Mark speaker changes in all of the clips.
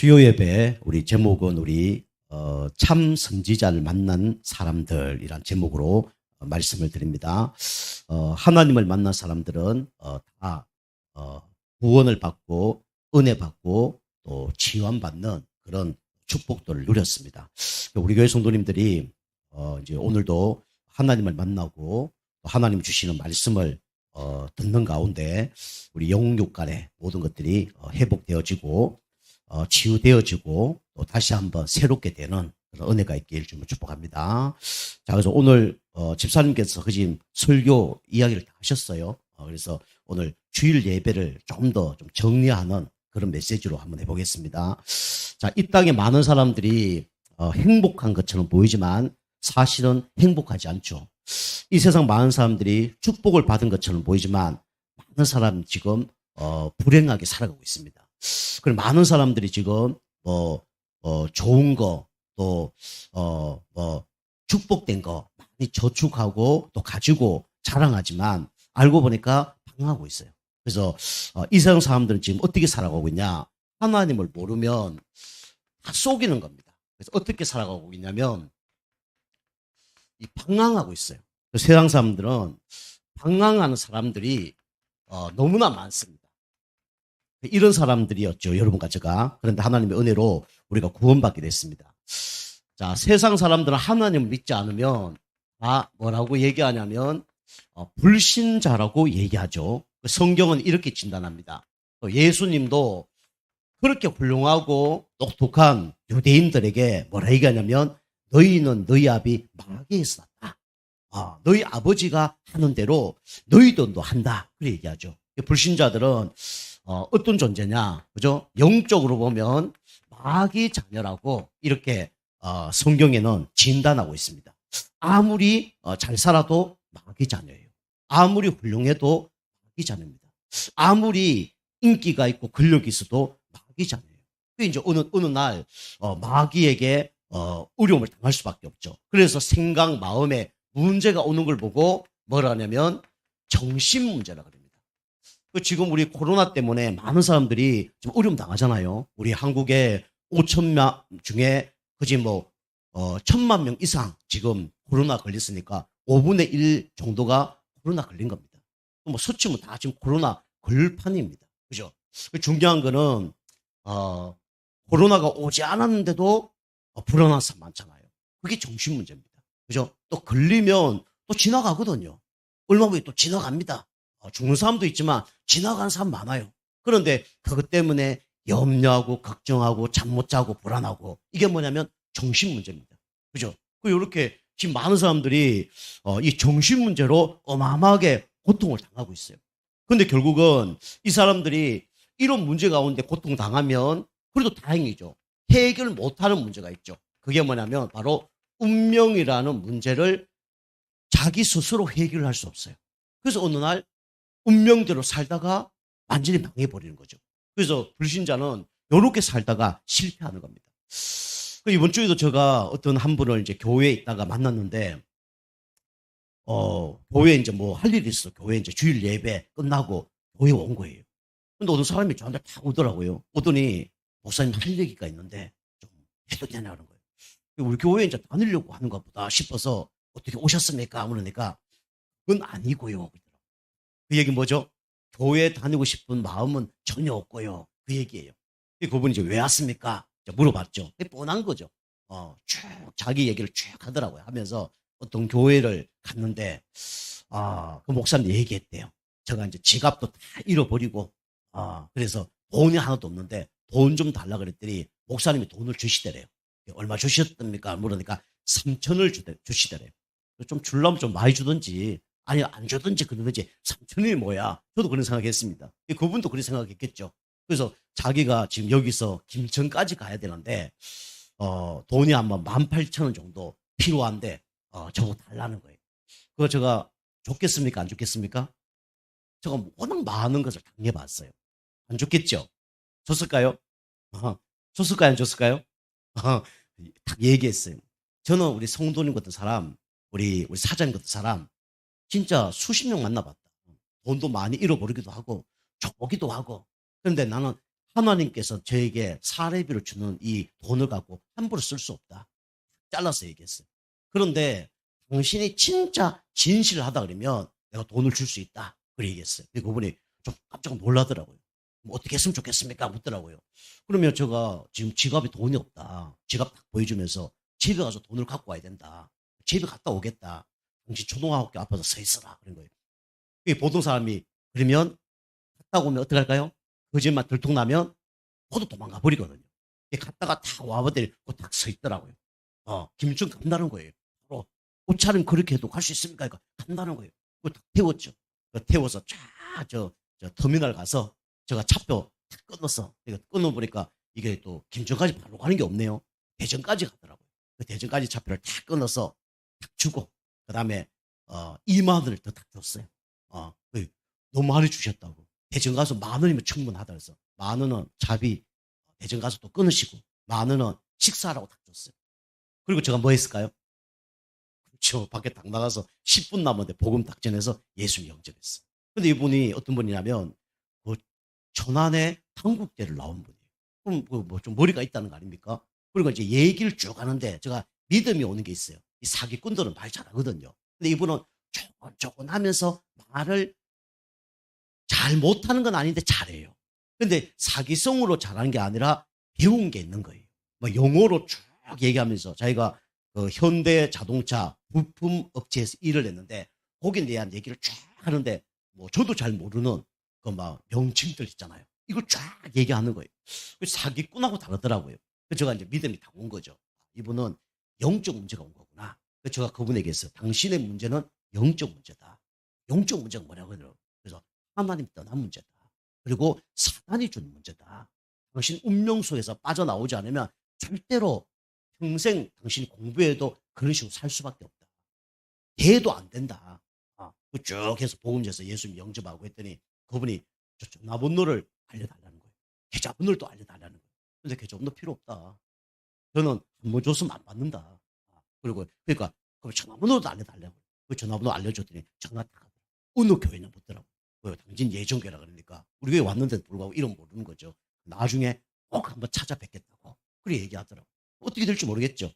Speaker 1: 수요 예배 우리 제목은 우리 참 선지자를 만난 사람들이란 제목으로 말씀을 드립니다. 하나님을 만난 사람들은 다 구원을 받고 은혜 받고 또 치유받는 그런 축복들을 누렸습니다. 우리 교회 성도님들이 이제 오늘도 하나님을 만나고 하나님 주시는 말씀을 듣는 가운데 우리 영육 간의 모든 것들이 회복되어지고 치유되어지고 또 다시 한번 새롭게 되는 그런 은혜가 있길 주님을 축복합니다. 자, 그래서 오늘 집사님께서 그집 설교 이야기를 다 하셨어요. 그래서 오늘 주일 예배를 좀 더 좀 정리하는 그런 메시지로 한번 해보겠습니다. 자, 이 땅에 많은 사람들이 행복한 것처럼 보이지만 사실은 행복하지 않죠. 이 세상 많은 사람들이 축복을 받은 것처럼 보이지만 많은 사람 지금 불행하게 살아가고 있습니다. 그리고 많은 사람들이 지금 좋은 거 또 축복된 거 많이 저축하고 또 가지고 자랑하지만 알고 보니까 방황하고 있어요. 그래서 이 세상 사람들은 지금 어떻게 살아가고 있냐? 하나님을 모르면 다 속이는 겁니다. 그래서 어떻게 살아가고 있냐면 방황하고 있어요. 세상 사람들은 방황하는 사람들이 너무나 많습니다. 이런 사람들이었죠, 여러분과 제가. 그런데 하나님의 은혜로 우리가 구원받게 됐습니다. 자, 세상 사람들은 하나님을 믿지 않으면 뭐라고 얘기하냐면 불신자라고 얘기하죠. 성경은 이렇게 진단합니다. 예수님도 그렇게 훌륭하고 똑똑한 유대인들에게 뭐라 얘기하냐면 너희는 너희 아비 마귀에서 났다. 너희 아버지가 하는 대로 너희도 한다. 그렇게 얘기하죠. 불신자들은 어떤 존재냐, 그죠? 영적으로 보면 마귀 자녀라고 이렇게 성경에는 진단하고 있습니다. 아무리 잘 살아도 마귀 자녀예요. 아무리 훌륭해도 마귀 자녀입니다. 아무리 인기가 있고 권력이 있어도 마귀 자녀예요. 이제 어느 날 마귀에게 어려움을 당할 수밖에 없죠. 그래서 생각, 마음에 문제가 오는 걸 보고 뭐라 하냐면 정신 문제라 그럽니다. 지금 우리 코로나 때문에 많은 사람들이 지금 어려움 당하잖아요. 우리 한국에 5천명 중에 그지 1,000만 명 이상 지금 코로나 걸렸으니까 5분의 1 정도가 코로나 걸린 겁니다. 서치면 다 지금 코로나 걸릴 판입니다. 그죠? 중요한 거는 코로나가 오지 않았는데도 불안한 사람 많잖아요. 그게 정신 문제입니다. 그죠? 또 걸리면 또 지나가거든요. 얼마 후에 또 지나갑니다. 죽는 사람도 있지만 지나가는 사람 많아요. 그런데 그것 때문에 염려하고 걱정하고 잠 못 자고 불안하고 이게 뭐냐면 정신 문제입니다. 그죠? 이렇게 지금 많은 사람들이 이 정신 문제로 어마어마하게 고통을 당하고 있어요. 그런데 결국은 이 사람들이 이런 문제 가운데 고통 당하면 그래도 다행이죠. 해결 못하는 문제가 있죠. 그게 뭐냐면 바로 운명이라는 문제를 자기 스스로 해결할 수 없어요. 그래서 어느 날 운명대로 살다가 완전히 망해버리는 거죠. 그래서 불신자는 이렇게 살다가 실패하는 겁니다. 이번 주에도 제가 어떤 한 분을 이제 교회에 있다가 만났는데, 교회에 이제 할 일이 있어. 교회 이제 주일 예배 끝나고 교회에 온 거예요. 근데 어떤 사람이 저한테 딱 오더라고요. 오더니, 목사님 할 얘기가 있는데 좀 해도 되냐는 거예요. 우리 교회에 이제 다니려고 하는가 보다 싶어서 어떻게 오셨습니까? 그러니까 그건 아니고요. 그 얘기 뭐죠? 교회 다니고 싶은 마음은 전혀 없고요. 그 얘기예요. 그분이 이제 왜 왔습니까? 물어봤죠. 뻔한 거죠. 쭉 자기 얘기를 쭉 하더라고요. 하면서 어떤 교회를 갔는데, 그 목사님 얘기했대요. 제가 이제 지갑도 다 잃어버리고, 그래서 돈이 하나도 없는데 돈 좀 달라 그랬더니 목사님이 돈을 주시더래요. 얼마 주셨습니까? 물으니까 3,000을 주시더래요. 좀 주려면 좀 많이 주든지, 아니 안 주든지 그러든지 3,000원이 뭐야. 저도 그런 생각했습니다. 그분도 그런 생각했겠죠. 그래서 자기가 지금 여기서 김천까지 가야 되는데 돈이 아마 18,000원 정도 필요한데 저거 달라는 거예요. 그거 제가 줬겠습니까? 안 줬겠습니까? 제가 워낙 많은 것을 당해봤어요. 안 줬겠죠? 줬을까요? 줬을까요? 안 줬을까요? 딱 얘기했어요. 저는 우리 성도님 같은 사람, 우리 사장님 같은 사람 진짜 수십 명 만나봤다. 돈도 많이 잃어버리기도 하고, 줘보기도 하고. 그런데 나는 하나님께서 저에게 사례비를 주는 이 돈을 갖고 함부로 쓸 수 없다. 잘라서 얘기했어요. 그런데 당신이 진짜 진실을 하다 그러면 내가 돈을 줄 수 있다. 그렇게 얘기했어요. 근데 그분이 좀 깜짝 놀라더라고요. 뭐 어떻게 했으면 좋겠습니까? 묻더라고요. 그러면 제가 지금 지갑에 돈이 없다. 지갑 딱 보여주면서 집에 가서 돈을 갖고 와야 된다. 집에 갔다 오겠다. 당신 초등학교 앞에서 서 있어라. 그런 거예요. 이 보통 사람이 그러면 갔다 오면 어떻게 할까요? 거짓말 들통나면 모두 도망가 버리거든요. 갔다가 다 와버들 딱 서 있더라고요. 김일중 간다는 거예요. 옷차림 그렇게 해도 갈 수 있습니까? 그러니까 간다는 거예요. 그걸 딱 태웠죠. 태워서 저 터미널 가서 제가 차표 탁 끊었어. 끊어보니까 이게 또 김천까지 바로 가는 게 없네요. 대전까지 가더라고요. 그 대전까지 차표를 탁 끊어서 탁 주고 그 다음에 2만 원을 더 탁 줬어요. 너무 많이 주셨다고. 대전 가서 10,000원이면 충분하다 그래서 10,000원은 차비 대전 가서 또 끊으시고 10,000원은 식사하라고 딱 줬어요. 그리고 제가 뭐 했을까요? 그렇죠. 밖에 딱 나가서 10분 남았는데 복음 딱 전해서 예수 영접했어요. 근데 이분이 어떤 분이냐면 그 천안에 한국대를 나온 분이에요. 그럼 뭐 좀 머리가 있다는 거 아닙니까? 그리고 이제 얘기를 쭉 하는데 제가 믿음이 오는 게 있어요. 이 사기꾼들은 말 잘하거든요. 근데 이분은 조곤조곤 하면서 말을 잘 못하는 건 아닌데 잘해요. 근데 사기성으로 잘하는 게 아니라 배운 게 있는 거예요. 뭐 영어로 쭉 얘기하면서 자기가 현대 자동차 부품 업체에서 일을 했는데 거기에 대한 얘기를 쫙 하는데 뭐 저도 잘 모르는 그 막 명칭들 있잖아요. 이걸 쫙 얘기하는 거예요. 사기꾼하고 다르더라고요. 그래서 제가 이제 믿음이 다 온 거죠. 이분은 영적 문제가 온 거구나. 그래서 제가 그분에게 했어요. 당신의 문제는 영적 문제다. 영적 문제가 뭐냐고 하더라고요. 그래서 하나님 떠난 문제다. 그리고 사단이 준 문제다. 당신 운명 속에서 빠져나오지 않으면 절대로 평생 당신이 공부해도 그런 식으로 살 수밖에 없다. 대도 안 된다. 쭉 해서 복음에서 예수님 영접하고 했더니 그분이 저 전화번호를 알려달라는 거예요. 계좌번호를 또 알려달라는 거예요. 근데 계좌번호 필요 없다. 저는 한 번 줬으면 안 받는다. 그러니까 그럼 전화번호도 알려달라고. 그 전화번호 알려줬더니 전화 다 가더라고요. 어느 교회는 묻더라고요. 당신 예정교회라 그러니까 우리 교회 왔는데도 불구하고 이름 모르는 거죠. 나중에 꼭 한번 찾아뵙겠다고 그렇게 얘기하더라고요. 어떻게 될지 모르겠죠.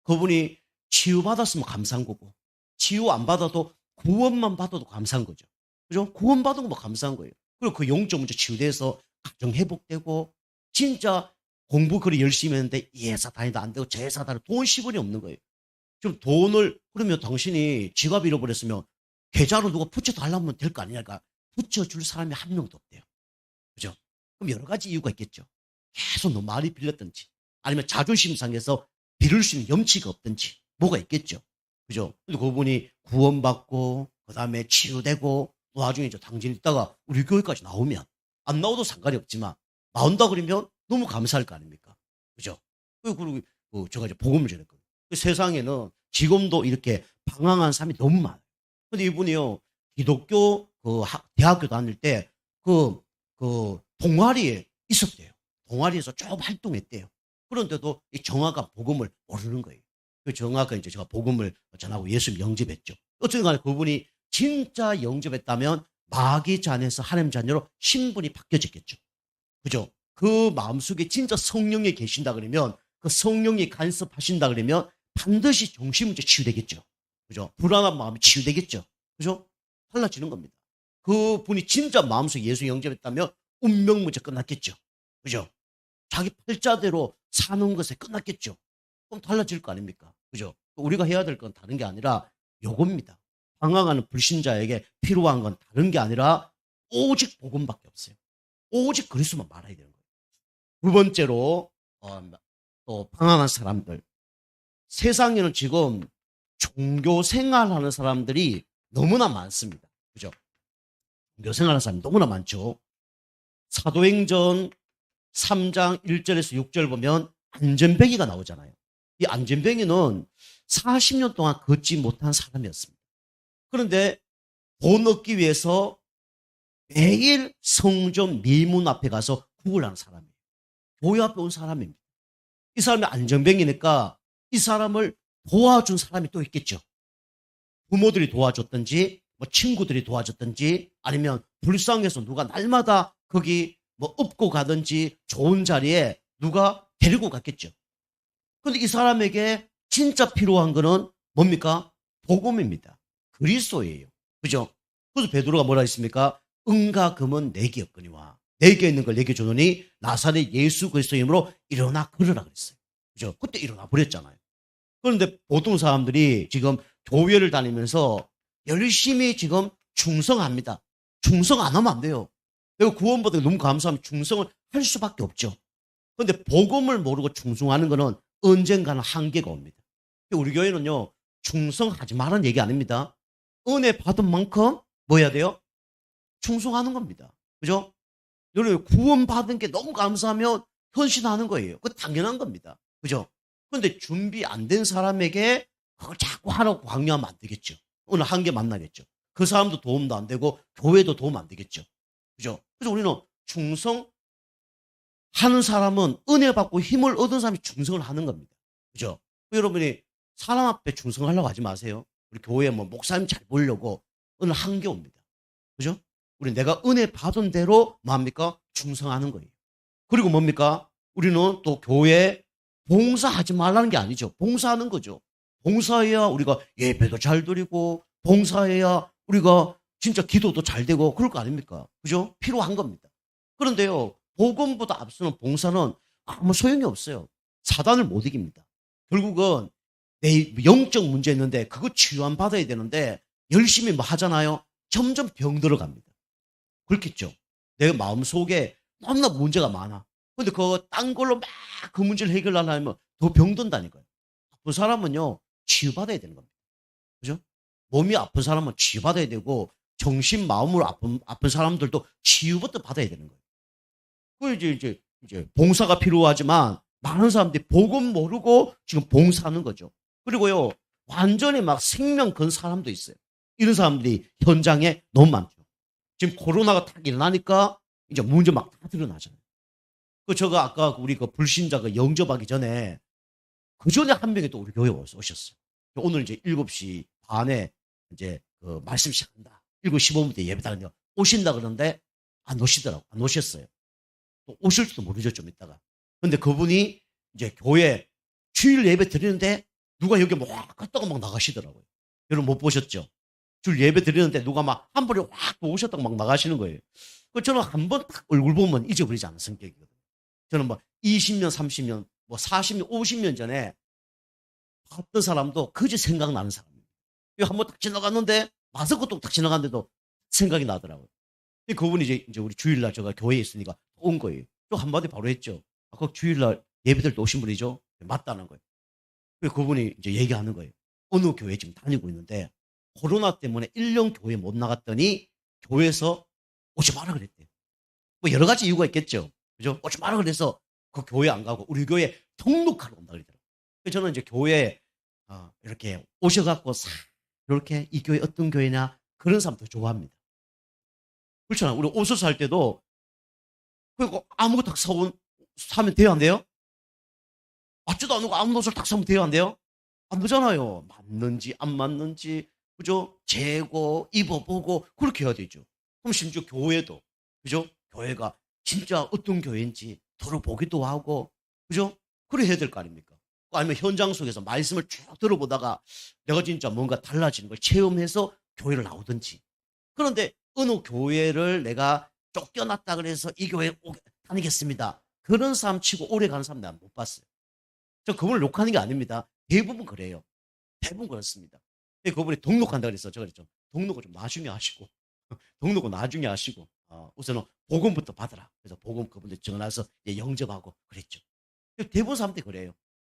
Speaker 1: 그분이 치유받았으면 감사한 거고 치유 안 받아도 구원만 받아도 감사한 거죠. 그죠? 구원 받은 거 뭐 감사한 거예요. 그리고 그 영적 문제 치유돼서 가정 회복되고 진짜 공부 그리 열심히 했는데 이 회사 다니도 안 되고 저 회사 다니도 돈 10원이 없는 거예요. 좀 돈을 그러면 당신이 지갑 잃어버렸으면 계좌로 누가 붙여달라면 될 거 아니냐니까 붙여줄 사람이 한 명도 없대요. 그죠? 그럼 여러 가지 이유가 있겠죠. 계속 너무 많이 빌렸든지 아니면 자존심 상해서 빌을 수 있는 염치가 없든지 뭐가 있겠죠. 그죠? 근데 그분이 구원받고 그다음에 치유되고 또 나중에 이제 당진 있다가 우리 교회까지 나오면 안 나오도 상관이 없지만 나온다 그러면 너무 감사할 거 아닙니까? 그죠? 그리고 제가 이제 복음을 전했거든요. 세상에는 지금도 이렇게 방황한 사람이 너무 많아요. 근데 이분이요 기독교 대학교 다닐 때 동아리에 있었대요. 동아리에서 쭉 활동했대요. 그런데도 이 정화가 복음을 모르는 거예요. 그 정화가 이제 제가 복음을 전하고 예수님 영접했죠. 어쨌든 간에 그분이 진짜 영접했다면 마귀 잔에서 하나님 자녀로 신분이 바뀌어졌겠죠. 그죠? 그 마음속에 진짜 성령이 계신다 그러면 그 성령이 간섭하신다 그러면 반드시 정신문제 치유되겠죠. 그죠? 불안한 마음이 치유되겠죠. 그죠? 달라지는 겁니다. 그 분이 진짜 마음속에 예수 영접했다면 운명 문제 끝났겠죠. 그죠? 자기 팔자대로 사는 것에 끝났겠죠. 그럼 달라질 거 아닙니까? 그죠? 우리가 해야 될 건 다른 게 아니라 요겁니다. 방황하는 불신자에게 필요한 건 다른 게 아니라 오직 복음밖에 없어요. 오직 그리스도만 말아야 되는 거예요. 두 번째로 또 방황한 사람들. 세상에는 지금 종교 생활하는 사람들이 너무나 많습니다. 그죠? 종교 생활하는 사람이 너무나 많죠. 사도행전 3장 1절에서 6절 보면 안전뱅이가 나오잖아요. 이 안전뱅이는 40년 동안 걷지 못한 사람이었습니다. 그런데 돈 얻기 위해서 매일 성전 미문 앞에 가서 구걸하는 사람이에요. 교회 앞에 온 사람입니다. 이 사람이 안전뱅이니까 이 사람을 도와준 사람이 또 있겠죠. 부모들이 도와줬든지 뭐 친구들이 도와줬든지 아니면 불쌍해서 누가 날마다 거기 뭐 업고 가든지 좋은 자리에 누가 데리고 갔겠죠. 근데 이 사람에게 진짜 필요한 거는 뭡니까? 복음입니다. 그리스도예요. 그죠? 그래서 베드로가 뭐라 했습니까? 은과 금은 내게 없거니와 내게 있는 걸 내게 주노니 나사렛 예수 그리스도 이름으로 일어나 걸으라 그랬어요. 그죠? 그때 일어나 버렸잖아요. 그런데 보통 사람들이 지금 교회를 다니면서 열심히 지금 충성합니다. 충성 안 하면 안 돼요. 내가 구원받은 게 너무 감사하면 충성을 할 수밖에 없죠. 그런데 복음을 모르고 충성하는 거는 언젠가는 한계가 옵니다. 우리 교회는요, 충성하지 말라는 얘기 아닙니다. 은혜 받은 만큼 뭐 해야 돼요? 충성하는 겁니다. 그죠? 여러분, 구원받은 게 너무 감사하면 헌신하는 거예요. 그거 당연한 겁니다. 그죠? 그런데 준비 안 된 사람에게 그걸 자꾸 하라고 강요하면 안 되겠죠. 어느 한계 만나겠죠. 그 사람도 도움도 안 되고 교회도 도움 안 되겠죠. 그죠? 그래서 우리는 충성하는 사람은 은혜 받고 힘을 얻은 사람이 충성을 하는 겁니다. 그죠? 여러분이 사람 앞에 충성하려고 하지 마세요. 우리 교회 뭐 목사님 잘 보려고 어느 한계 옵니다. 그죠? 우리 내가 은혜 받은 대로 뭡니까? 충성하는 거예요. 그리고 뭡니까? 우리는 또 교회 봉사하지 말라는 게 아니죠. 봉사하는 거죠. 봉사해야 우리가 예배도 잘 드리고 봉사해야 우리가 진짜 기도도 잘 되고 그럴 거 아닙니까? 그죠? 필요한 겁니다. 그런데요. 복음보다 앞서는 봉사는 아무 소용이 없어요. 사단을 못 이깁니다. 결국은 내 영적 문제 있는데 그거 치유안 받아야 되는데 열심히 뭐 하잖아요. 점점 병 들어갑니다. 그렇겠죠. 내 마음속에 너무나 문제가 많아. 근데 그거 딴 걸로 막 그 문제를 해결하려면 더 병든다니까요. 아픈 사람은요, 치유받아야 되는 겁니다. 그죠? 몸이 아픈 사람은 치유받아야 되고, 정신, 마음으로 아픈 사람들도 치유부터 받아야 되는 거예요. 그 이제 봉사가 필요하지만, 많은 사람들이 복음 모르고 지금 봉사하는 거죠. 그리고요, 완전히 막 생명 건 사람도 있어요. 이런 사람들이 현장에 너무 많죠. 지금 코로나가 딱 일어나니까 이제 문제 막 다 드러나잖아요. 저거 아까 우리 그 불신자가 영접하기 전에 그 전에 한 명이 또 우리 교회에 오셨어요. 오늘 이제 7시 반에 이제 그 말씀 시작한다. 7시 15분부터 예배 드리는데 오신다 그러는데 안 오시더라고. 안 오셨어요. 또 오실지도 모르죠, 좀 이따가. 근데 그분이 이제 교회 주일 예배 드리는데 누가 여기 막 갔다가 막 나가시더라고요. 여러분 못 보셨죠? 줄 예배 드리는데 누가 막 한 번에 확 오셨다가 막 나가시는 거예요. 저는 한 번 딱 얼굴 보면 잊어버리지 않는 성격이거든요. 저는 뭐 20년, 30년, 뭐 40년, 50년 전에 봤던 사람도 그저 생각나는 사람이에요. 한 번 딱 지나갔는데 마스크 딱 지나갔는데도 생각이 나더라고요. 그분이 이제 우리 주일날 제가 교회에 있으니까 온 거예요. 또 한마디 바로 했죠. 아까 주일날 예배들 또 오신 분이죠? 맞다는 거예요. 그분이 이제 얘기하는 거예요. 어느 교회 지금 다니고 있는데 코로나 때문에 1년 교회 못 나갔더니 교회에서 오지 마라 그랬대요. 뭐 여러 가지 이유가 있겠죠. 그죠? 오지 마라 그래서 그 교회 안 가고 우리 교회 등록하러 온다 그러더라고요. 그래서 저는 이제 교회에 이렇게 오셔갖고 싹 이렇게 이 교회 어떤 교회냐 그런 사람 더 좋아합니다. 그렇잖아요. 우리 옷을 살 때도 그리고 아무것도 딱 사면 돼요 안 돼요? 맞지도 않고 아무 옷을 딱 사면 돼요 안 돼요? 안 되잖아요. 맞는지 안 맞는지 그죠? 재고 입어보고 그렇게 해야 되죠. 그럼 심지어 교회도 그죠? 교회가 진짜 어떤 교회인지 들어보기도 하고 그죠? 그래 해야 될 거 아닙니까? 아니면 현장 속에서 말씀을 쭉 들어보다가 내가 진짜 뭔가 달라지는 걸 체험해서 교회를 나오든지. 그런데 어느 교회를 내가 쫓겨났다 그래서 이 교회 다니겠습니다. 그런 사람 치고 오래 가는 사람 내가 못 봤어요. 저 그분을 욕하는 게 아닙니다. 대부분 그래요. 대부분 그렇습니다. 그분이 등록한다 그랬어. 제가 그랬죠. 등록을 좀 나중에 하시고 등록은 나중에 하시고 우선은 복음부터 받으라. 그래서 복음 그분들 전화해서 영접하고 그랬죠. 대부분 사람들이 그래요.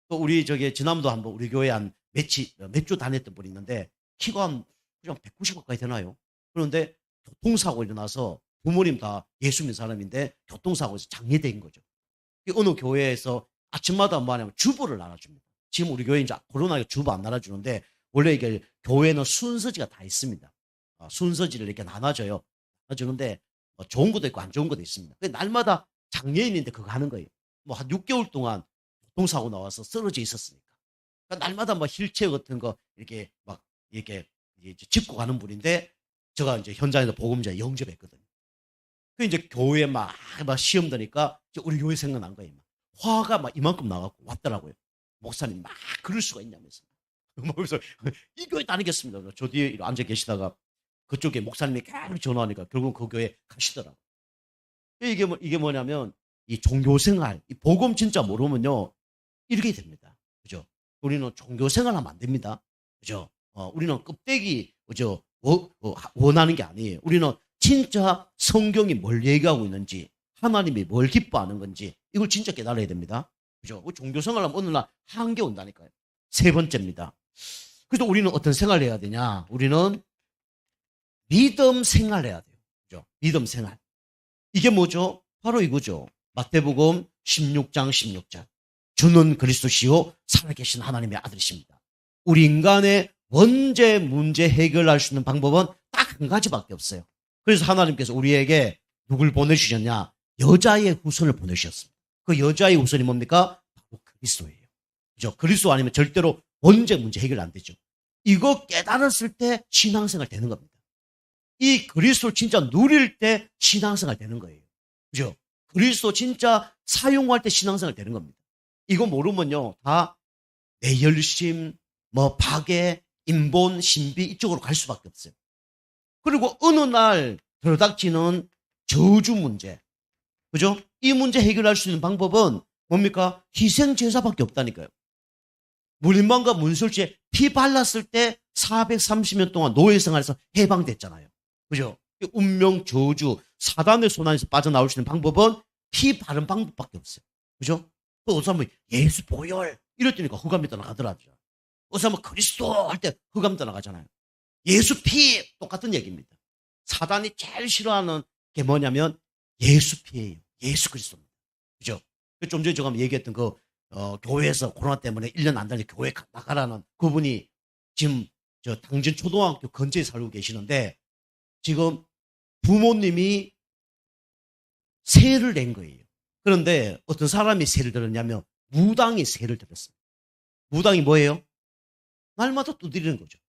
Speaker 1: 또 우리 지난번도 한번 우리 교회 몇 주 다녔던 분이 있는데 키가 한 190 가까이 되나요? 그런데 교통사고 일어나서 부모님 다 예수 믿는 사람인데 교통사고에서 장례된 거죠. 어느 교회에서 아침마다 뭐 하냐면 주보를 나눠줍니다. 지금 우리 교회 이제 코로나에 주보 안 나눠주는데 원래 이게 교회는 순서지가 다 있습니다. 순서지를 이렇게 나눠줘요. 나눠주는데 좋은 것도 있고 안 좋은 것도 있습니다. 날마다 장례인인데 그거 하는 거예요. 뭐 한 6개월 동안 교통사고 나와서 쓰러져 있었으니까. 그러니까 날마다 뭐 휠체어 같은 거 이렇게 막 이렇게 짚고 가는 분인데 제가 이제 현장에서 복음자 영접했거든요. 그 이제 교회에 막 시험 드니까 우리 교회 생각난 거예요. 화가 막 이만큼 나갖고 왔더라고요. 목사님 막 그럴 수가 있냐면서. 그래서 이 교회 다니겠습니다. 저 뒤에 앉아 계시다가 그쪽에 목사님이 계속 전화하니까 결국 그 교회 가시더라고요. 이게 뭐냐면 이 종교 생활, 이 복음 진짜 모르면요 이렇게 됩니다. 그죠? 우리는 종교 생활하면 안 됩니다. 그죠? 우리는 껍데기 그죠? 원하는 게 아니에요. 우리는 진짜 성경이 뭘 얘기하고 있는지, 하나님이 뭘 기뻐하는 건지 이걸 진짜 깨달아야 됩니다. 그죠? 종교 생활하면 어느 날 한계 온다니까요. 세 번째입니다. 그래서 우리는 어떤 생활을 해야 되냐? 우리는 믿음 생활을 해야 돼요. 그죠? 믿음 생활. 이게 뭐죠? 바로 이거죠. 마태복음 16장 16절. 주는 그리스도시요 살아계신 하나님의 아들이십니다. 우리 인간의 원죄 문제 해결할 수 있는 방법은 딱 한 가지밖에 없어요. 그래서 하나님께서 우리에게 누굴 보내주셨냐? 여자의 후손을 보내주셨습니다. 그 여자의 후손이 뭡니까? 바로 그리스도예요. 그죠? 그리스도 아니면 절대로 원죄 문제 해결 안 되죠. 이거 깨달았을 때 신앙생활 되는 겁니다. 이 그리스도 진짜 누릴 때 신앙생활 되는 거예요. 그죠? 그리스도 진짜 사용할 때 신앙생활 되는 겁니다. 이거 모르면요, 다 내 열심, 파괴, 인본, 신비 이쪽으로 갈 수밖에 없어요. 그리고 어느 날 들어닥치는 저주 문제, 그죠? 이 문제 해결할 수 있는 방법은 뭡니까? 희생제사밖에 없다니까요. 문인방과 문술지에 피 발랐을 때 430년 동안 노예생활에서 해방됐잖아요. 그죠? 운명, 저주, 사단의 손안에서 빠져나올 수 있는 방법은 피 바른 방법밖에 없어요. 그죠? 또 어서 한번 예수 보혈 이랬더니까 흑암이 떠나가더라고요. 어서 한번 그리스도 할 때 흑암 떠나가잖아요. 예수 피 똑같은 얘기입니다. 사단이 제일 싫어하는 게 뭐냐면 예수 피예요. 예수 그리스도입니다. 그죠? 좀 전에 제가 얘기했던 교회에서 코로나 때문에 1년 안 다니 교회 나가라는 그분이 지금 저 당진 초등학교 근처에 살고 계시는데 지금 부모님이 세를 낸 거예요. 그런데 어떤 사람이 세를 들었냐면 무당이 세를 들었습니다. 무당이 뭐예요? 날마다 두드리는 거죠.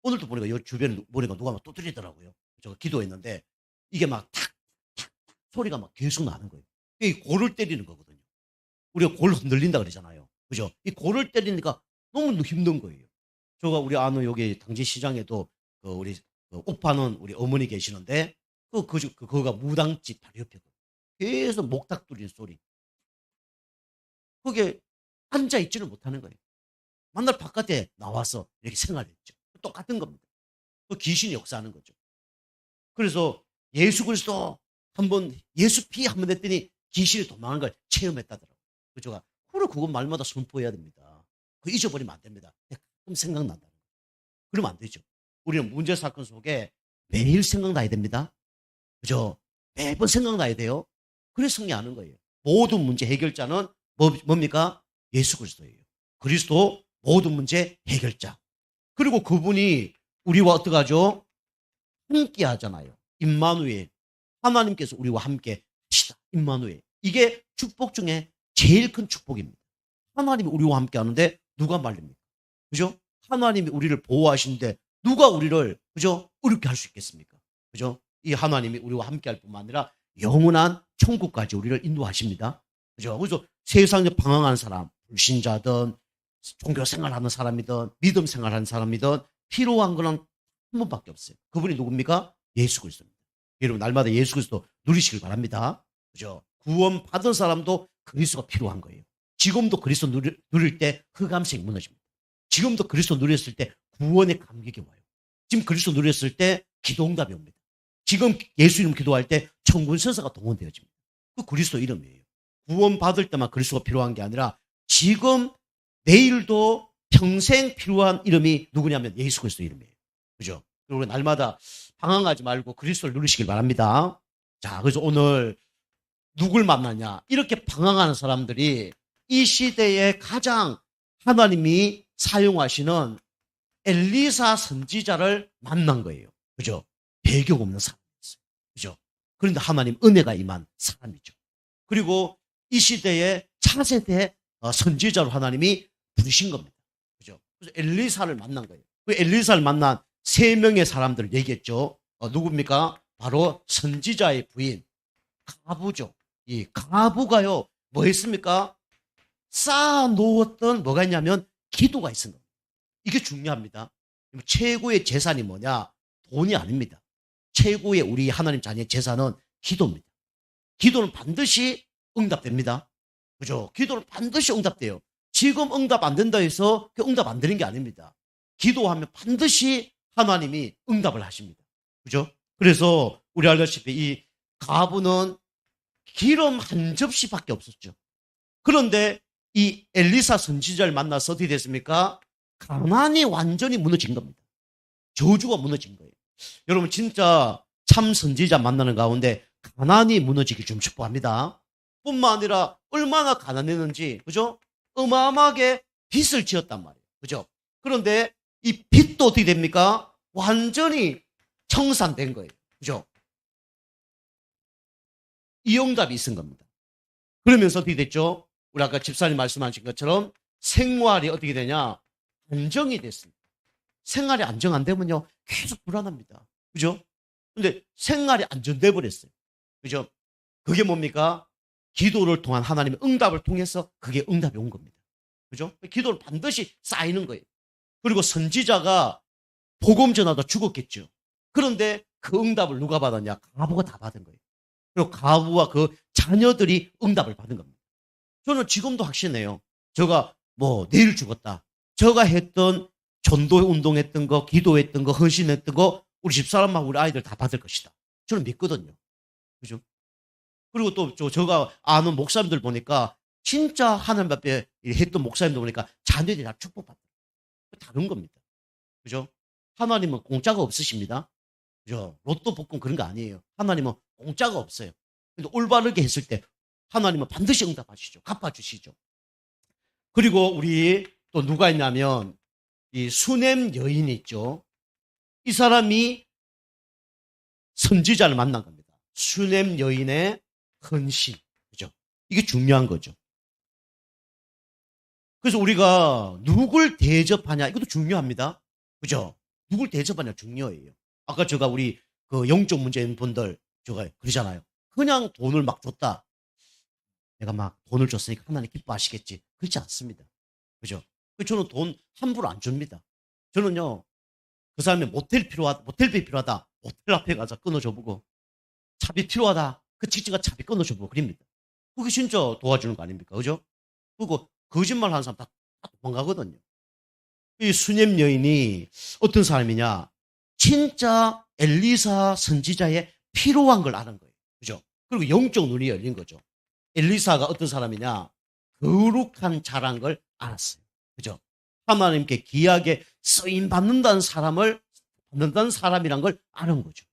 Speaker 1: 오늘도 보니까 요 주변에 보니까 누가 막 두드리더라고요. 제가 기도했는데 이게 막 탁, 탁, 탁 소리가 막 계속 나는 거예요. 이게 골을 때리는 거거든요. 우리가 골 흔들린다 그러잖아요. 그죠? 이 골을 때리니까 너무 힘든 거예요. 제가 우리 아는 여기 당진시장에도 우리 옷 파는 우리 어머니 계시는데 그거가 무당집 바로 옆에거든요. 계속 목탁 두리는 소리. 그게 앉아있지를 못하는 거예요. 만날 바깥에 나와서 이렇게 생활했죠. 똑같은 겁니다. 그 귀신이 역사하는 거죠. 그래서 예수 그리스도 한번 예수 피 한번 했더니 귀신이 도망한 걸 체험했다더라고요. 그죠? 그건 말마다 선포해야 됩니다. 그 잊어버리면 안 됩니다. 가끔 생각난다는 거예요. 그러면 안 되죠. 우리는 문제 사건 속에 매일 생각나야 됩니다. 그죠? 매번 생각나야 돼요. 그래서 승리하는 거예요. 모든 문제 해결자는 뭡니까? 예수 그리스도예요. 그리스도 모든 문제 해결자. 그리고 그분이 우리와 어떻게 하죠? 함께 하잖아요. 임마누엘. 하나님께서 우리와 함께 하시다. 임마누엘. 이게 축복 중에 제일 큰 축복입니다. 하나님이 우리와 함께 하는데 누가 말립니까? 그죠? 하나님이 우리를 보호하시는데 누가 우리를 그죠? 어렵게 할 수 있겠습니까? 그죠? 이 하나님이 우리와 함께 할 뿐만 아니라 영원한 천국까지 우리를 인도하십니다. 그죠? 그래서 세상에 방황하는 사람, 불신자든 종교 생활하는 사람이든 믿음 생활하는 사람이든 필요한 거는 한 분밖에 없어요. 그분이 누굽니까? 예수 그리스도입니다. 여러분 날마다 예수 그리스도 누리시길 바랍니다. 그죠? 구원 받은 사람도 그리스도가 필요한 거예요. 지금도 그리스도 누릴 때 흑암색이 무너집니다. 지금도 그리스도 누렸을 때 구원의 감격이 와요. 지금 그리스도 누렸을 때 기도응답이 옵니다. 지금 예수 이름 기도할 때 천군 천사가 동원되어집니다. 그 그리스도 이름이에요. 구원 받을 때만 그리스도가 필요한 게 아니라 지금 내일도 평생 필요한 이름이 누구냐면 예수 그리스도 이름이에요. 그죠? 그리고 날마다 방황하지 말고 그리스도를 누리시길 바랍니다. 자, 그래서 오늘 누굴 만나냐? 이렇게 방황하는 사람들이 이 시대에 가장 하나님이 사용하시는 엘리사 선지자를 만난 거예요. 그죠? 배경 없는 사람이었어요. 그죠? 그런데 하나님 은혜가 임한 사람이죠. 그리고 이 시대에 차세대 선지자로 하나님이 부르신 겁니다. 그죠? 그래서 엘리사를 만난 거예요. 그 엘리사를 만난 3명의 사람들을 얘기했죠. 누굽니까? 바로 선지자의 부인, 가부죠. 이 가부가요, 뭐 했습니까? 쌓아놓았던 뭐가 있냐면 기도가 있습니다. 이게 중요합니다. 최고의 재산이 뭐냐? 돈이 아닙니다. 최고의 우리 하나님 자녀의 재산은 기도입니다. 기도는 반드시 응답됩니다. 그죠? 기도는 반드시 응답돼요. 지금 응답 안 된다 해서 응답 안 되는 게 아닙니다. 기도하면 반드시 하나님이 응답을 하십니다. 그죠? 그래서 우리 알다시피 이 가부는 기름 한 접시밖에 없었죠. 그런데 이 엘리사 선지자를 만나서 어떻게 됐습니까? 가난이 완전히 무너진 겁니다. 저주가 무너진 거예요. 여러분 진짜 참 선지자 만나는 가운데 가난이 무너지기 좀 축복합니다. 뿐만 아니라 얼마나 가난했는지, 그죠? 어마어마하게 빚을 지었단 말이에요. 그죠? 그런데 이 빚도 어떻게 됩니까? 완전히 청산된 거예요. 그죠? 이 응답이 있은 겁니다. 그러면서 어떻게 됐죠? 우리 아까 집사님 말씀하신 것처럼 생활이 어떻게 되냐? 안정이 됐습니다. 생활이 안정 안 되면요, 계속 불안합니다. 그죠? 근데 생활이 안정돼 버렸어요. 그죠? 그게 뭡니까? 기도를 통한 하나님의 응답을 통해서 그게 응답이 온 겁니다. 그죠? 기도를 반드시 쌓이는 거예요. 그리고 선지자가 복음 전하다 죽었겠죠. 그런데 그 응답을 누가 받았냐? 가부가 다 받은 거예요. 그리고 가부와 그 자녀들이 응답을 받은 겁니다. 저는 지금도 확신해요. 제가 뭐 내일 죽었다. 제가 했던 전도 운동했던 거, 기도했던 거, 헌신했던 거 우리 집사람하고 우리 아이들 다 받을 것이다. 저는 믿거든요. 그죠? 그리고 또 제가 아는 목사님들 보니까 진짜 하나님 앞에 했던 목사님들 보니까 자녀들이 다 축복받아요. 다른 겁니다. 그죠? 하나님은 공짜가 없으십니다. 그죠? 로또 복권 그런 거 아니에요. 하나님은 공짜가 없어요. 근데 올바르게 했을 때 하나님은 반드시 응답하시죠. 갚아주시죠. 그리고 우리 또 누가 있냐면 이 수넴 여인이 있죠. 이 사람이 선지자를 만난 겁니다. 수넴 여인의 헌신. 그죠? 이게 중요한 거죠. 그래서 우리가 누굴 대접하냐 이것도 중요합니다. 그죠? 누굴 대접하냐 중요해요. 아까 제가 우리 그 영적 문제인 분들 제가 그러잖아요. 그냥 돈을 막 줬다. 내가 막 돈을 줬으니까 하나님 기뻐하시겠지. 그렇지 않습니다. 그죠? 저는 돈 함부로 안 줍니다. 저는요, 그 사람이 모텔비 필요하다. 모텔 앞에 가서 끊어줘보고, 차비 필요하다. 그 직진가 차비 끊어줘보고, 그럽니다. 그게 진짜 도와주는 거 아닙니까? 그죠? 그리고 거짓말 하는 사람 다 도망가거든요. 이 수넴 여인이 어떤 사람이냐? 진짜 엘리사 선지자의 필요한 걸 아는 거예요. 그죠? 그리고 영적 눈이 열린 거죠. 엘리사가 어떤 사람이냐? 거룩한 자란 걸 알았어요. 그죠? 하나님께 귀하게 쓰임 받는다는 사람이란 걸 아는 거죠.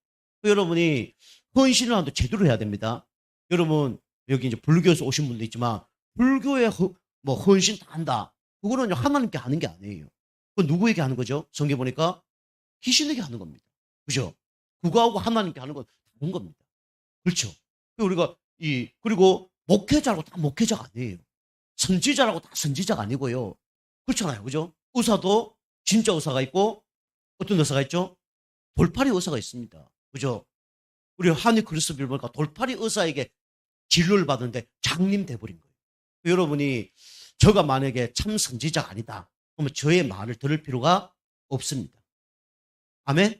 Speaker 1: 여러분이 헌신을 하는데 제대로 해야 됩니다. 여러분 여기 이제 불교에서 오신 분도 있지만 불교에 뭐 헌신 다 한다. 그거는 하나님께 하는 게 아니에요. 그건 누구에게 하는 거죠? 성경 보니까 귀신에게 하는 겁니다. 그죠? 그거하고 하나님께 하는 건 다른 겁니다. 그렇죠? 우리가 그리고 목회자라고 다 목회자가 아니에요. 선지자라고 다 선지자가 아니고요. 그렇잖아요. 그죠? 의사도 진짜 의사가 있고 어떤 의사가 있죠? 돌팔이 의사가 있습니다. 그죠? 우리 한의 그리스도를 보니까 돌팔이 의사에게 진료를 받는데 장님 돼버린 거예요. 여러분이 저가 만약에 참 선지자가 아니다. 그러면 저의 말을 들을 필요가 없습니다. 아멘?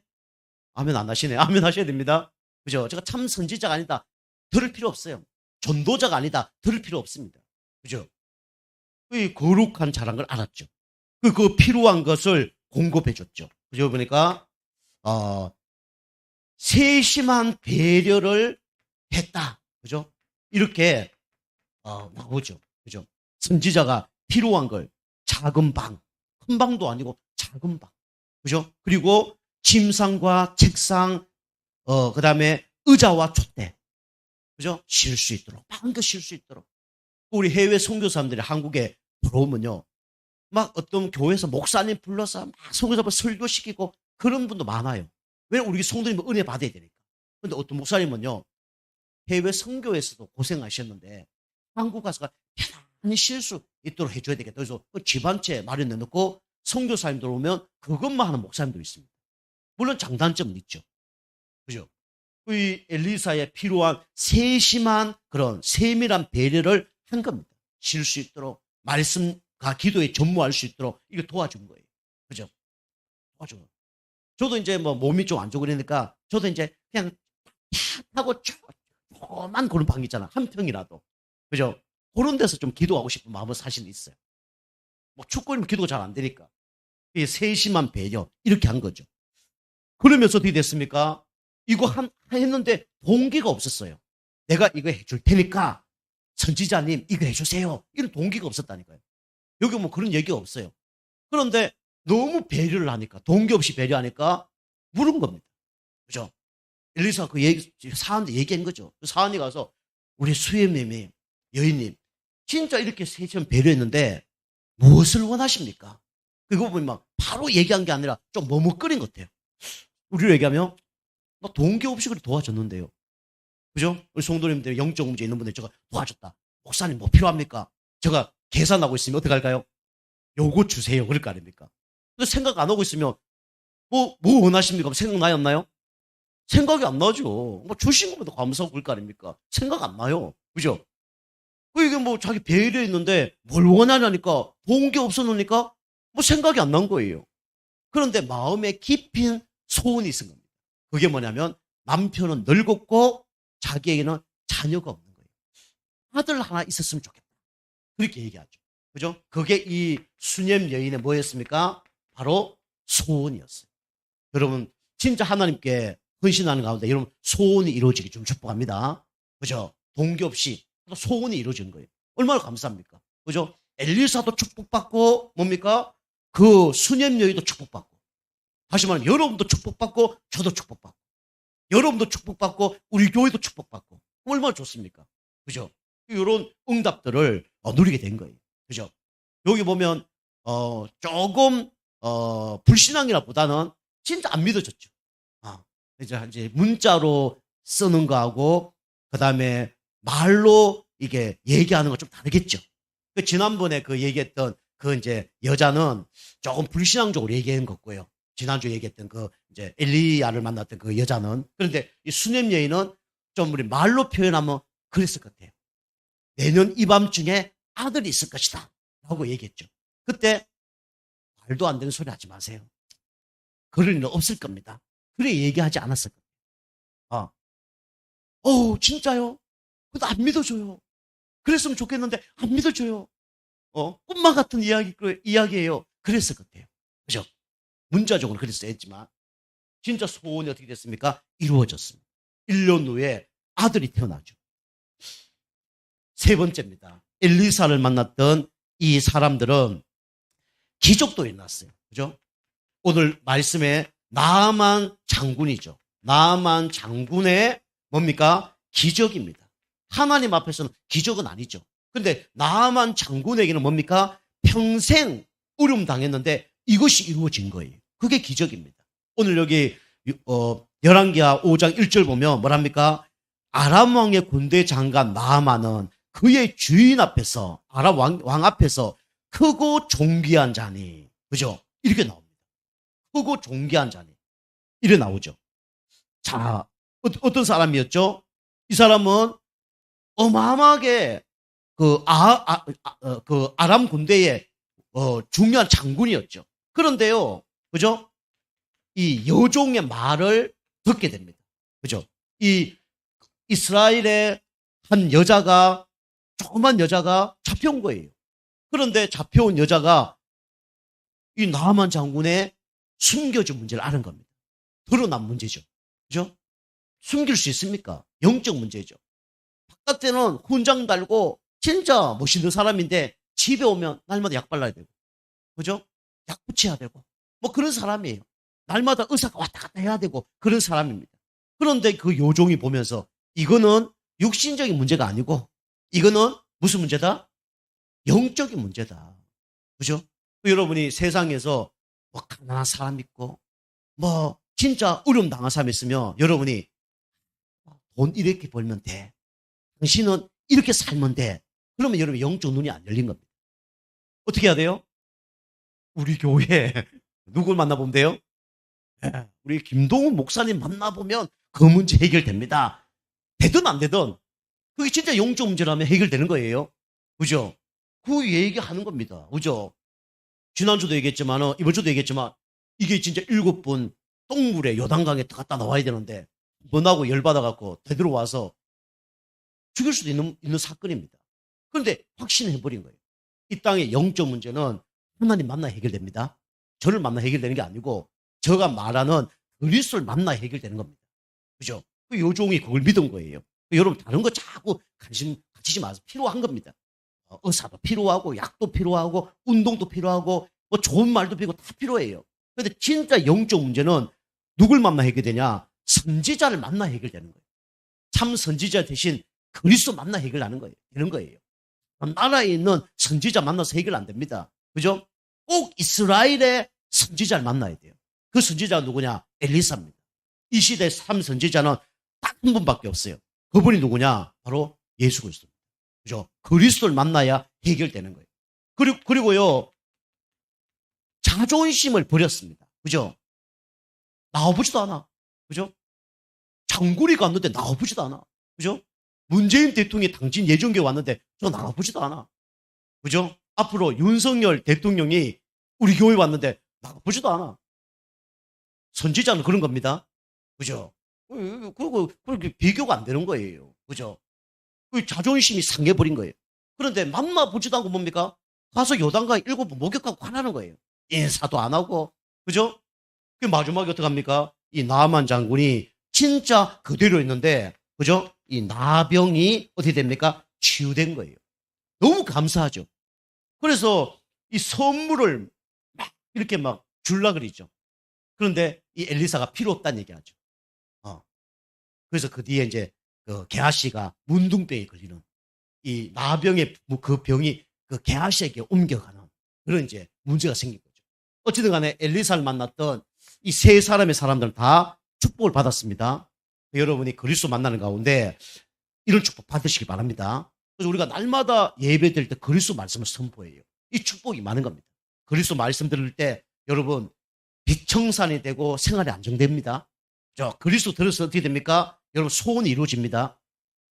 Speaker 1: 아멘 안 하시네. 아멘 하셔야 됩니다. 그죠? 제가 참 선지자가 아니다. 들을 필요 없어요. 전도자가 아니다. 들을 필요 없습니다. 그죠? 그 거룩한 자란 걸 알았죠. 그 필요한 것을 공급해 줬죠. 그죠? 보니까, 세심한 배려를 했다. 그죠? 이렇게, 나오죠. 그죠? 선지자가 필요한 걸 작은 방, 큰 방도 아니고 작은 방. 그죠? 그리고 침상과 책상, 그 다음에 의자와 촛대. 그죠? 쉴 수 있도록. 마음껏 쉴 수 있도록. 우리 해외 선교사람들이 한국에 들어오면요. 막 어떤 교회에서 목사님 불러서 막 선교사님 설교시키고 그런 분도 많아요. 왜 우리 성도님은 은혜 받아야 되니까. 근데 어떤 목사님은요. 해외 선교에서도 고생하셨는데 한국 가서 편안히 쉴 수 있도록 해줘야 되겠다. 그래서 그 집안채 마련해 놓고 선교사님들 오면 그것만 하는 목사님도 있습니다. 물론 장단점은 있죠. 그죠? 이 엘리사에 필요한 세심한 그런 세밀한 배려를 한 겁니다. 쉴 수 있도록 말씀과 기도에 전무할 수 있도록 이거 도와준 거예요. 그죠? 도와준 거예요. 저도 이제 뭐 몸이 좀 안 좋고 그러니까 저도 이제 그냥 타고 조그만 그런 방 있잖아. 한 평이라도. 그죠? 그런 데서 좀 기도하고 싶은 마음은 사실 있어요. 뭐 축구는 기도가 잘 안 되니까. 이 세심한 배려 이렇게 한 거죠. 그러면서 어떻게 됐습니까? 이거 했는데 동기가 없었어요. 내가 이거 해줄 테니까 선지자님 이거 해주세요. 이런 동기가 없었다니까요. 여기 뭐 그런 얘기가 없어요. 그런데 너무 배려를 하니까 동기 없이 배려하니까 물은 겁니다. 그죠? 엘리사가 그 얘기, 사한테 얘기한 거죠. 그 사한이 가서 우리 수혜님이 여인님 진짜 이렇게 세심 배려했는데 무엇을 원하십니까? 그거 보면 막 바로 얘기한 게 아니라 좀 머뭇거린 것 같아요. 우리로 얘기하면 나 동기 없이 그렇게 도와줬는데요. 그죠? 우리 성도님들 영적 문제 있는 분들 제가 도와줬다. 목사님 뭐 필요합니까? 제가 계산하고 있으면 어떻게 할까요? 요거 주세요. 그럴 거 아닙니까? 근데 생각 안 하고 있으면 뭐 원하십니까? 생각나요? 안 나요? 생각이 안 나죠. 뭐 주신 것보다 감사하고 그럴 거 아닙니까? 생각 안 나요. 그죠? 이게 뭐 자기 배려했는데 뭘 원하냐니까 동기 없었느니까 뭐 생각이 안 난 거예요. 그런데 마음에 깊은 소원이 있은 겁니다. 그게 뭐냐면 남편은 늙었고 자기에게는 자녀가 없는 거예요. 아들 하나 있었으면 좋겠다. 그렇게 얘기하죠. 그죠? 그게 이 수념 여인의 뭐였습니까? 바로 소원이었어요. 여러분 진짜 하나님께 헌신하는 가운데 여러분 소원이 이루어지기 좀 축복합니다. 그죠? 동기 없이 소원이 이루어지는 거예요. 얼마나 감사합니까? 그죠? 엘리사도 축복받고 뭡니까? 그 수념 여인도 축복받고 다시 말하면 여러분도 축복받고 저도 축복받고 여러분도 축복받고 우리 교회도 축복받고 얼마나 좋습니까? 그죠? 이런 응답들을 누리게 된 거예요. 그죠? 여기 보면 조금 불신앙이라보다는 진짜 안 믿어졌죠. 이제 문자로 쓰는 거하고 그다음에 말로 이게 얘기하는 거 좀 다르겠죠. 지난번에 그 얘기했던 그 이제 여자는 조금 불신앙적으로 얘기한 거고요. 지난주에 얘기했던 그 이제 엘리야를 만났던 그 여자는 그런데 이 수냄 여인은 좀 우리 말로 표현하면 그랬을 것 같아요. 내년 이 밤중에 아들이 있을 것이다 라고 얘기했죠. 그때 말도 안 되는 소리 하지 마세요. 그럴 일은 없을 겁니다. 그래 얘기하지 않았을 거예요. 진짜요? 그것도 안 믿어줘요. 그랬으면 좋겠는데 안 믿어줘요. 꿈만 같은 이야기예요. 그랬을 것 같아요. 그죠? 문자적으로 그랬어야 했지만 진짜 소원이 어떻게 됐습니까? 이루어졌습니다. 1년 후에 아들이 태어나죠. 세 번째입니다. 엘리사를 만났던 이 사람들은 기적도 일어났어요. 그죠? 오늘 말씀에 나아만 장군이죠. 나아만 장군의 뭡니까? 기적입니다. 하나님 앞에서는 기적은 아니죠. 근데 나아만 장군에게는 뭡니까? 평생 어려움 당했는데 이것이 이루어진 거예요. 그게 기적입니다. 오늘 여기 열왕기하 5장 1절 보면 뭐랍니까? 아람 왕의 군대 장관 나아만은 그의 주인 앞에서 아람 왕 앞에서 크고 존귀한 자니. 그죠? 이렇게 나옵니다. 크고 존귀한 자니. 이래 나오죠. 자, 어떤 사람이었죠? 이 사람은 어마어마하게 그 아람 군대의 중요한 장군이었죠. 그런데요, 그죠? 이 여종의 말을 듣게 됩니다. 그죠? 이 이스라엘의 한 여자가, 조그만 여자가 잡혀온 거예요. 그런데 잡혀온 여자가 이 나아만 장군의 숨겨진 문제를 아는 겁니다. 드러난 문제죠. 그죠? 숨길 수 있습니까? 영적 문제죠. 바깥에는 훈장 달고 진짜 멋있는 사람인데 집에 오면 날마다 약 발라야 되고, 그죠? 약 붙여야 되고, 뭐 그런 사람이에요. 날마다 의사가 왔다 갔다 해야 되고 그런 사람입니다. 그런데 그 요종이 보면서 이거는 육신적인 문제가 아니고 이거는 무슨 문제다? 영적인 문제다. 그죠? 여러분이 세상에서 뭐 가난한 사람 있고 뭐 진짜 어려움 당한 사람 있으면 여러분이 돈 이렇게 벌면 돼. 당신은 이렇게 살면 돼. 그러면 여러분 영적 눈이 안 열린 겁니다. 어떻게 해야 돼요? 우리 교회 누굴 만나보면 돼요? 우리 김동훈 목사님 만나보면 그 문제 해결됩니다. 되든 안 되든 그게 진짜 영적 문제라면 해결되는 거예요. 그죠? 그 얘기하는 겁니다. 그죠? 지난주도 얘기했지만 이번 주도 얘기했지만 이게 진짜 7번 똥물에 요단강에 갔다 나와야 되는데 번하고 열받아갖고 되돌아와서 죽일 수도 있는 사건입니다. 그런데 확신해버린 거예요. 이 땅의 영적 문제는 하나님 만나 해결됩니다. 저를 만나 해결되는 게 아니고 저가 말하는 그리스도를 만나 해결되는 겁니다. 그죠? 그 요종이 그걸 믿은 거예요. 여러분 다른 거 자꾸 관심 가지지 마세요. 필요한 겁니다. 의사도 필요하고 약도 필요하고 운동도 필요하고 뭐 좋은 말도 필요하고 다 필요해요. 그런데 진짜 영적 문제는 누굴 만나 해결되냐? 선지자를 만나 해결되는 거예요. 참 선지자 대신 그리스도 만나 해결하는 거예요. 되는 거예요. 나라에 있는 선지자 만나서 해결 안 됩니다. 그죠? 꼭 이스라엘의 선지자를 만나야 돼요. 그 선지자가 누구냐? 엘리사입니다. 이 시대 참 선지자는 딱 한 분밖에 없어요. 그분이 누구냐? 바로 예수 그리스도입니다. 그죠? 그리스도를 만나야 해결되는 거예요. 그리고요, 자존심을 버렸습니다. 그죠? 나와보지도 않아. 그죠? 장구리가 왔는데 나와보지도 않아. 그죠? 문재인 대통령이 당진 예정교회 왔는데 저 나와보지도 않아. 그죠? 앞으로 윤석열 대통령이 우리 교회 왔는데 나와보지도 않아. 선지자는 그런 겁니다. 그죠? 그렇게 비교가 안 되는 거예요. 그죠? 그 자존심이 상해버린 거예요. 그런데 만나보지도 않고 뭡니까? 가서 요단강에 7번 목욕하고 화나는 거예요. 인사도 안 하고. 그죠? 그 마지막에 어떡합니까? 이 나만 장군이 진짜 그대로 있는데, 그죠? 이 나병이 어떻게 됩니까? 치유된 거예요. 너무 감사하죠. 그래서 이 선물을 막 이렇게 막 줄라 그러죠. 그런데 이 엘리사가 필요 없다는 얘기하죠. 그래서 그 뒤에 이제 그 게하시가 문둥병에 걸리는 이 나병의 그 병이 그 게하시에게 옮겨가는 그런 이제 문제가 생긴 거죠. 어쨌든 간에 엘리사를 만났던 이 세 사람의 사람들은 다 축복을 받았습니다. 여러분이 그리스도 만나는 가운데 이런 축복 받으시기 바랍니다. 그래서 우리가 날마다 예배 드릴 때 그리스도 말씀을 선포해요. 이 축복이 많은 겁니다. 그리스도 말씀 들을 때 여러분 빛청산이 되고 생활이 안정됩니다. 그리스도 들었을 때 어떻게 됩니까? 여러분 소원이 이루어집니다.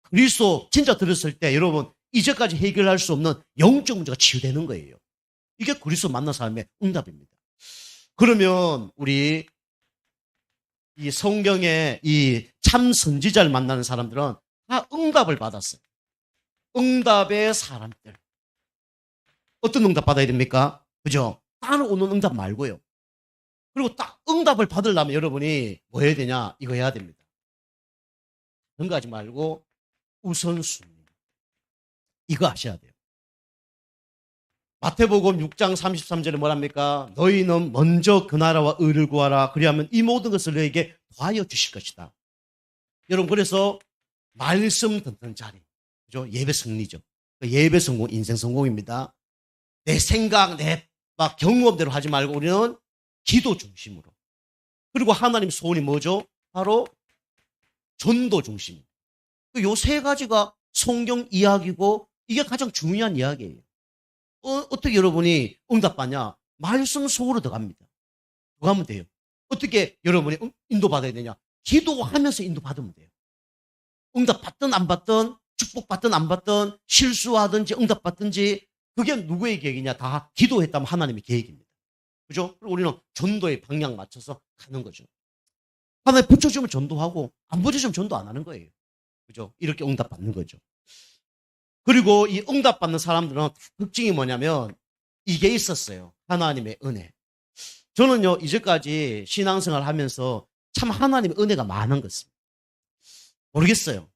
Speaker 1: 그리스도 진짜 들었을 때 여러분 이제까지 해결할 수 없는 영적 문제가 치유되는 거예요. 이게 그리스도 만난 사람의 응답입니다. 그러면 우리 이 성경에 이 참 선지자를 만나는 사람들은 다 응답을 받았어요. 응답의 사람들. 어떤 응답 받아야 됩니까? 그죠? 따라오는 응답 말고요. 그리고 딱 응답을 받으려면 여러분이 뭐 해야 되냐? 이거 해야 됩니다. 그런 거 하지 말고 우선순위. 이거 하셔야 돼요. 마태복음 6장 33절에 뭐랍니까? 너희는 먼저 그 나라와 의를 구하라. 그리하면 이 모든 것을 너에게 더하여 주실 것이다. 여러분 그래서 말씀 듣는 자리. 그죠? 예배 승리죠. 예배 성공, 인생 성공입니다. 내 생각, 내 막 경험대로 하지 말고 우리는 기도 중심으로. 그리고 하나님 소원이 뭐죠? 바로 전도 중심. 요 세 가지가 성경 이야기고 이게 가장 중요한 이야기예요. 어떻게 여러분이 응답받냐? 말씀 속으로 들어갑니다. 들어가면 돼요. 어떻게 여러분이 인도받아야 되냐? 기도하면서 인도받으면 돼요. 응답받든 안 받든 축복받든 안 받든 실수하든지 응답받든지 그게 누구의 계획이냐? 다 기도했다면 하나님의 계획입니다. 그죠? 그리고 우리는 전도의 방향 맞춰서 가는 거죠. 하나님 붙여주면 전도하고 안 붙여주면 전도 안 하는 거예요. 그죠? 이렇게 응답받는 거죠. 그리고 이 응답받는 사람들은 특징이 뭐냐면 이게 있었어요. 하나님의 은혜. 저는요 이제까지 신앙생활 하면서 참 하나님의 은혜가 많은 것입니다. 모르겠어요.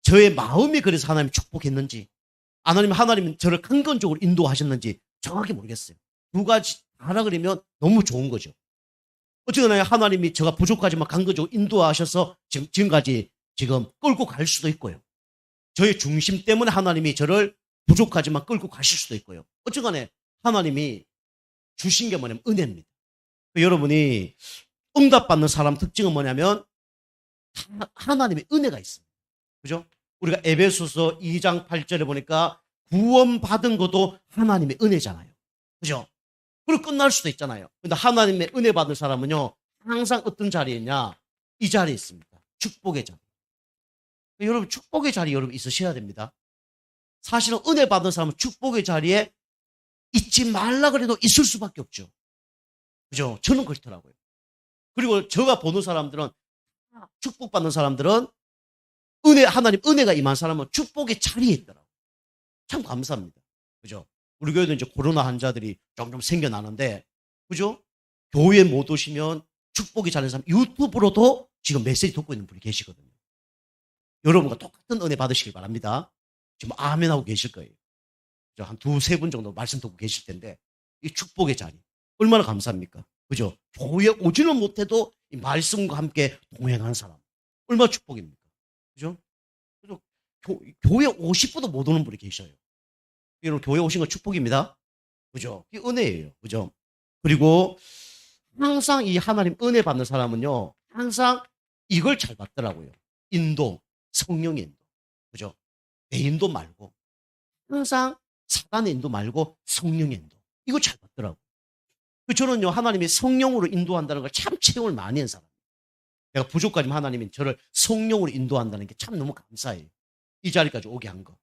Speaker 1: 저의 마음이 그래서 하나님 축복했는지 아니면 하나님은 저를 강건적으로 인도하셨는지 정확히 모르겠어요. 두 가지 하나 그러면 너무 좋은 거죠. 어쨌거나 하나님이 제가 부족하지만 강건적으로 인도하셔서 지금까지 지금 끌고 갈 수도 있고요. 저의 중심 때문에 하나님이 저를 부족하지만 끌고 가실 수도 있고요. 어쨌거나 하나님이 주신 게 뭐냐면 은혜입니다. 여러분이 응답받는 사람 특징은 뭐냐면 하나님의 은혜가 있습니다. 그죠? 우리가 에베소서 2장 8절에 보니까 구원받은 것도 하나님의 은혜잖아요. 그죠? 그리고 끝날 수도 있잖아요. 근데 하나님의 은혜 받은 사람은요, 항상 어떤 자리에 있냐? 이 자리에 있습니다. 축복의 자리. 여러분 축복의 자리 여러분 있으셔야 됩니다. 사실은 은혜 받은 사람은 축복의 자리에 있지 말라 그래도 있을 수밖에 없죠. 그죠? 저는 그렇더라고요. 그리고 제가 보는 사람들은 축복받는 사람들은 하나님 은혜가 임한 사람은 축복의 자리에 있더라고요. 참 감사합니다. 그죠? 우리 교회도 이제 코로나 환자들이 점점 생겨나는데, 그죠? 교회에 못 오시면 축복의 자리에 사람 유튜브로도 지금 메시지 듣고 있는 분이 계시거든요. 여러분과 똑같은 은혜 받으시길 바랍니다. 지금 아멘하고 계실 거예요. 한 두세 분 정도 말씀 듣고 계실 텐데, 이 축복의 자리. 얼마나 감사합니까? 그죠? 교회에 오지는 못해도 이 말씀과 함께 동행하는 사람. 얼마나 축복입니까? 그죠? 그래서 교회 50분도 못 오는 분이 계셔요. 여러분, 교회 오신 건 축복입니다. 그죠? 이게 은혜예요. 그죠? 그리고 항상 이 하나님 은혜 받는 사람은요, 항상 이걸 잘 받더라고요. 인도, 성령의 인도. 그죠? 내 인도 말고, 항상 사단의 인도 말고 성령의 인도. 이거 잘 받더라고요. 저는요, 하나님이 성령으로 인도한다는 걸 참 체험을 많이 한 사람이에요. 내가 부족하지만 하나님이 저를 성령으로 인도한다는 게 참 너무 감사해요. 이 자리까지 오게 한 거.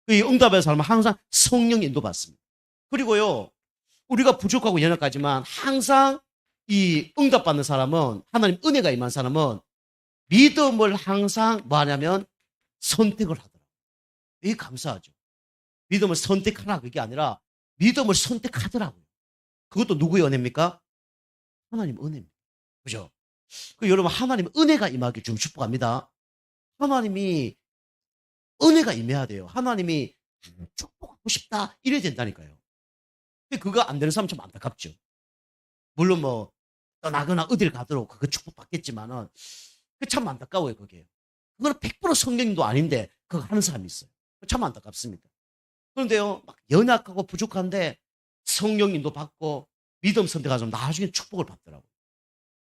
Speaker 1: 이 응답의 사람은 항상 성령 인도 받습니다. 그리고요, 우리가 부족하고 연약하지만 항상 이 응답받는 사람은, 하나님 은혜가 임한 사람은 믿음을 항상 뭐 하냐면 선택을 하더라고요. 이게 감사하죠. 믿음을 선택하라 그게 아니라 믿음을 선택하더라고요. 그것도 누구의 은혜입니까? 하나님 은혜입니다. 그죠? 여러분, 하나님 은혜가 임하길 좀 축복합니다. 하나님이 은혜가 임해야 돼요. 하나님이 축복하고 싶다 이래야 된다니까요. 그거 안 되는 사람 좀 안타깝죠. 물론 뭐 떠나거나 어딜 가도록 그거 축복받겠지만은 그 참 안타까워요. 그게. 그거는 100% 성령님도 아닌데 그거 하는 사람이 있어요. 참 안타깝습니다. 그런데요, 막 연약하고 부족한데 성령님도 받고 믿음 선택하면 나중에 축복을 받더라고요.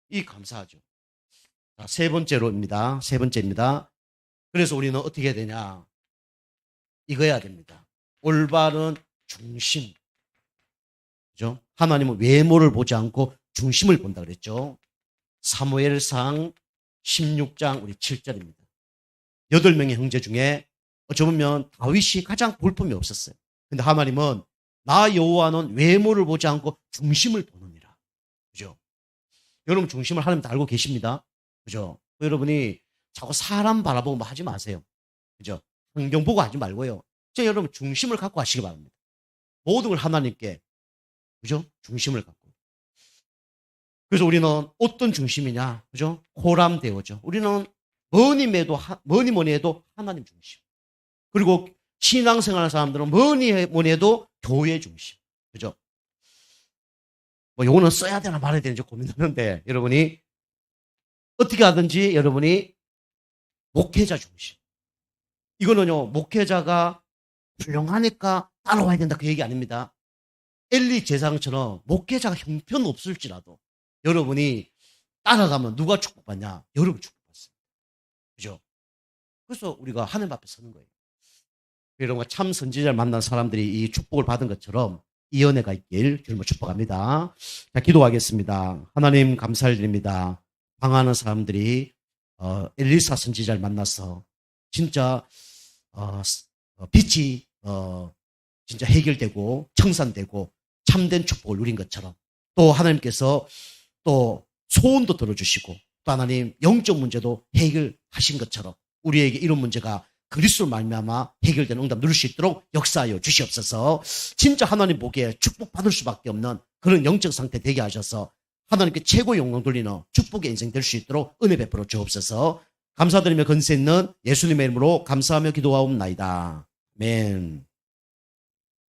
Speaker 1: 이 감사하죠. 자, 세 번째입니다. 그래서 우리는 어떻게 해야 되냐? 이거 해야 됩니다. 올바른 중심. 그죠? 하나님은 외모를 보지 않고 중심을 본다 그랬죠. 사무엘상 16장 우리 7절입니다. 8명의 형제 중에 어쩌 보면 다윗이 가장 볼품이 없었어요. 근데 하나님은 나 여호와는 외모를 보지 않고 중심을 보느니라. 그죠? 여러분 중심을 하나님 다 알고 계십니다. 그죠? 여러분이 자꾸 사람 바라보고 뭐 하지 마세요. 그죠? 환경 보고 하지 말고요. 여러분 중심을 갖고 하시기 바랍니다. 모든 걸 하나님께, 그죠? 중심을 갖고. 그래서 우리는 어떤 중심이냐? 그죠? 호람되어죠. 우리는 뭐니 해도 하나님 중심. 그리고 신앙생활하는 사람들은 뭐니 해도 교회 중심. 그죠? 뭐 요거는 써야 되나 말아야 되는지 고민하는데 여러분이 어떻게 하든지 여러분이 목회자 중심. 이거는요, 목회자가 훌륭하니까 따라와야 된다 그 얘기 아닙니다. 엘리 제사장처럼 목회자가 형편없을지라도 여러분이 따라가면 누가 축복받냐? 여러분 축복받습니다. 그죠? 그래서 우리가 하나님 앞에 서는 거예요. 여러분과 참 선지자를 만난 사람들이 이 축복을 받은 것처럼 이 은혜가 있길 주님을 축복합니다. 자, 기도하겠습니다. 하나님 감사를 드립니다. 방황하는 사람들이 엘리사 선지자를 만나서 진짜 빛이 진짜 해결되고 청산되고 참된 축복을 누린 것처럼 또 하나님께서 또 소원도 들어주시고 또 하나님 영적 문제도 해결하신 것처럼 우리에게 이런 문제가 그리스도로 말미암아 해결되는 응답 누릴 수 있도록 역사하여 주시옵소서. 진짜 하나님 보기에 축복받을 수밖에 없는 그런 영적 상태 되게 하셔서 하나님께 최고 영광 돌리는 축복의 인생 될 수 있도록 은혜 베풀어 주옵소서. 감사드리며 건세 있는 예수님의 이름으로 감사하며 기도하옵나이다. 아멘.